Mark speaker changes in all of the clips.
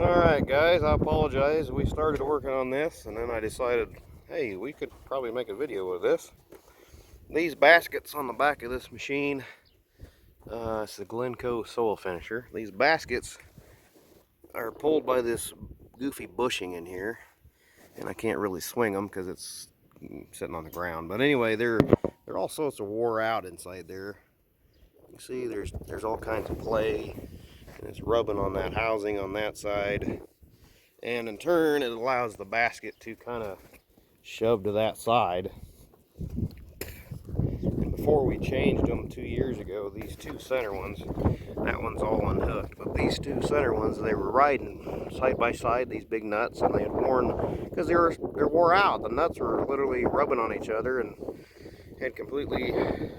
Speaker 1: Alright guys, I apologize. We started working on this and then I decided, hey, we could probably make a video of this. These baskets on the back of this machine, it's the Glencoe soil finisher. These baskets are pulled by this goofy bushing in here, and I can't really swing them because it's sitting on the ground. But anyway, they're all sorts of wore out inside there. You see there's all kinds of clay, and it's rubbing on that housing on that side. And in turn, it allows the basket to kind of shove to that side. And before we changed them 2 years ago, these two center ones, that one's all unhooked, but these two center ones, they were riding side by side, these big nuts, and they had worn, because they're wore out. The nuts were literally rubbing on each other and had completely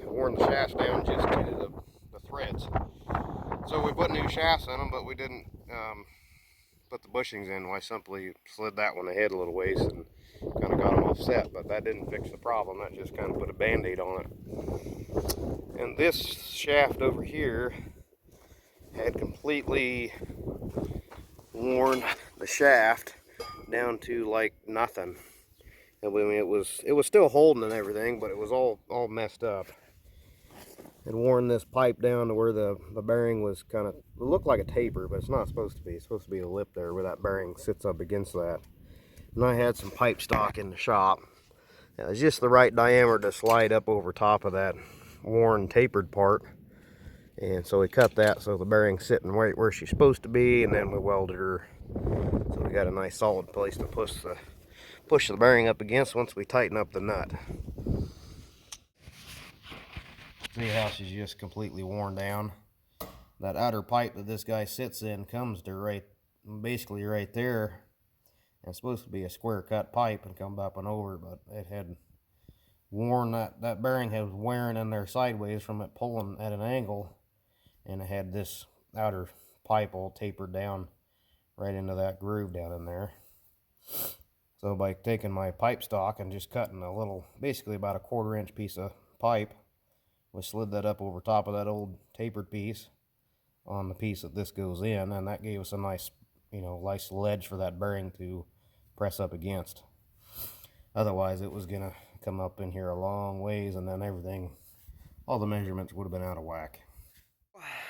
Speaker 1: worn the shafts down just to the threads. So we put new shafts in them, but we didn't put the bushings in. I simply slid that one ahead a little ways and kind of got them offset, but that didn't fix the problem. That just kind of put a band-aid on it. And this shaft over here had completely worn the shaft down to like nothing. I mean, it was still holding and everything, but it was all messed up. It worn this pipe down to where the bearing was kind of, it looked like a taper, but it's not supposed to be. It's supposed to be a lip there where that bearing sits up against that. And I had some pipe stock in the shop. It was just the right diameter to slide up over top of that worn tapered part. And so we cut that so the bearing's sitting right where she's supposed to be, and then we welded her. So we got a nice solid place to push the bearing up against once we tighten up the nut. See how she's just completely worn down. That outer pipe that this guy sits in comes to basically right there. And it's supposed to be a square cut pipe and come up and over, but it had worn, that bearing was wearing in there sideways from it pulling at an angle, and it had this outer pipe all tapered down right into that groove down in there. So by taking my pipe stock and just cutting a little, basically about a 1/4 inch piece of pipe, we slid that up over top of that old tapered piece on the piece that this goes in, and that gave us a nice, nice ledge for that bearing to press up against. Otherwise, it was gonna come up in here a long ways, and then everything, all the measurements would have been out of whack.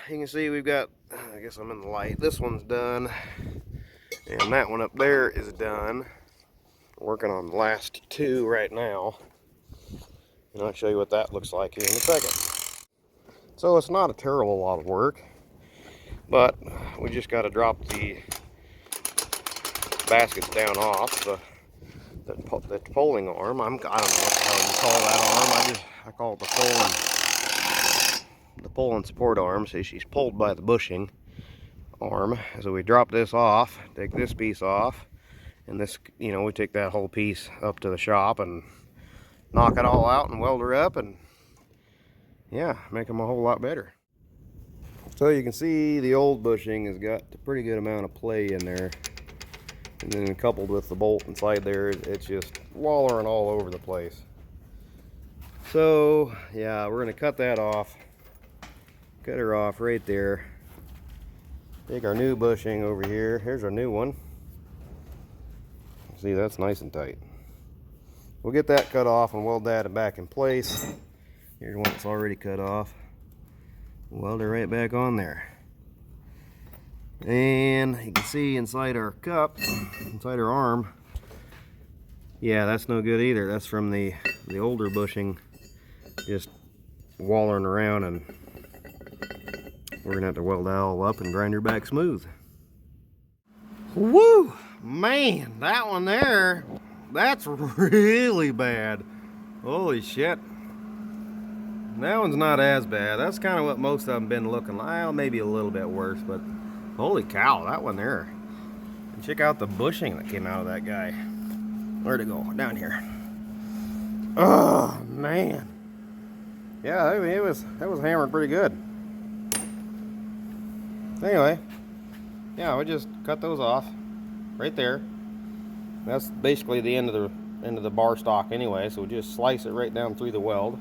Speaker 1: You can see we've got, I guess I'm in the light, this one's done, and that one up there is done. Working on the last two right now. And I'll show you what that looks like here in a second. So it's not a terrible lot of work, but we just got to drop the baskets down off the pulling arm. I don't know what the hell you call that arm. I call it the pull and support arm. See, she's pulled by the bushing arm. So we drop this off, take this piece off, and this, we take that whole piece up to the shop and knock it all out and weld her up, and yeah, make them a whole lot better. So you can see the old bushing has got a pretty good amount of play in there, and then coupled with the bolt inside there, it's just wallering all over the place. So yeah, we're gonna cut that off, cut her off right there, take our new bushing over here. Here's our new one. See, that's nice and tight. We'll get that cut off and weld that back in place. Here's one that's already cut off. Weld it right back on there. And you can see inside our cup, inside our arm, yeah, that's no good either. That's from the older bushing just wallering around, and we're gonna have to weld that all up and grind her back smooth. Woo! Man, that one there, that's really bad. Holy shit. That one's not as bad. That's kind of what most of them been looking like. Well, maybe a little bit worse, but holy cow, that one there. And check out the bushing that came out of that guy. Where'd it go? Down here. Oh, man. Yeah, I mean, it was hammered pretty good. Anyway, yeah, we just cut those off right there. That's basically the end of the bar stock anyway, so we just slice it right down through the weld.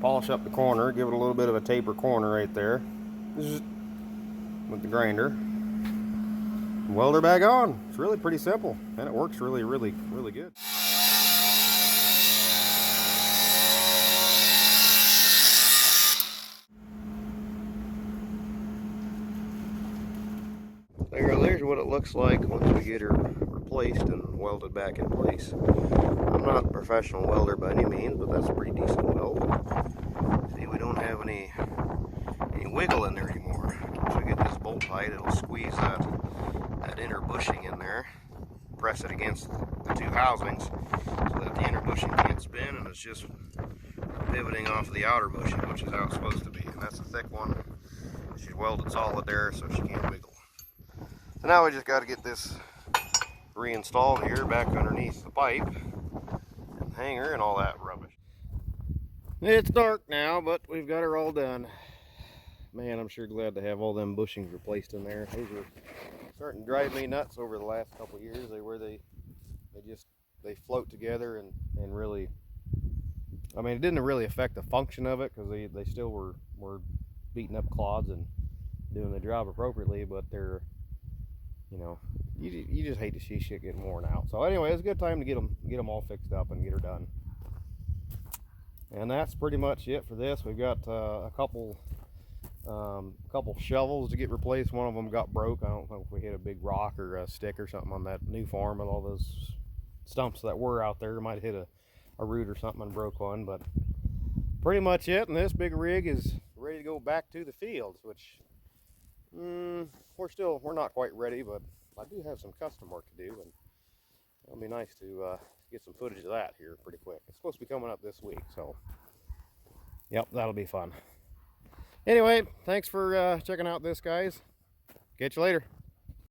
Speaker 1: Polish up the corner, give it a little bit of a taper corner right there with the grinder. Welder back on. It's really pretty simple, and it works really good. There's what it looks like once we get her replaced and welded back in place. I'm not a professional welder by any means, but that's a pretty decent weld. See, we don't have any wiggle in there anymore. Once we get this bolt tight, it'll squeeze that inner bushing in there, press it against the two housings so that the inner bushing can't spin, and it's just pivoting off of the outer bushing, which is how it's supposed to be. And that's a thick one. She's welded solid there, so she can't wiggle. So now we just got to get this reinstalled here back underneath the pipe and hanger and all that rubbish. It's dark now, but we've got her all done. Man, I'm sure glad to have all them bushings replaced in there. Those were starting to drive me nuts over the last couple of years. They float together and really, I mean, it didn't really affect the function of it because they still were beating up clods and doing the job appropriately, but they're, you know, you just hate to see shit getting worn out. So anyway, it's a good time to get them all fixed up and get her done. And that's pretty much it for this. We've got a couple shovels to get replaced. One of them got broke. I don't know if we hit a big rock or a stick or something on that new farm, and all those stumps that were out there might have hit a root or something and broke one. But pretty much it. And this big rig is ready to go back to the fields, which we're not quite ready, but I do have some custom work to do, and it'll be nice to get some footage of that here pretty quick. It's supposed to be coming up this week, so yep, that'll be fun. Anyway, thanks for checking out this, guys. Catch you later.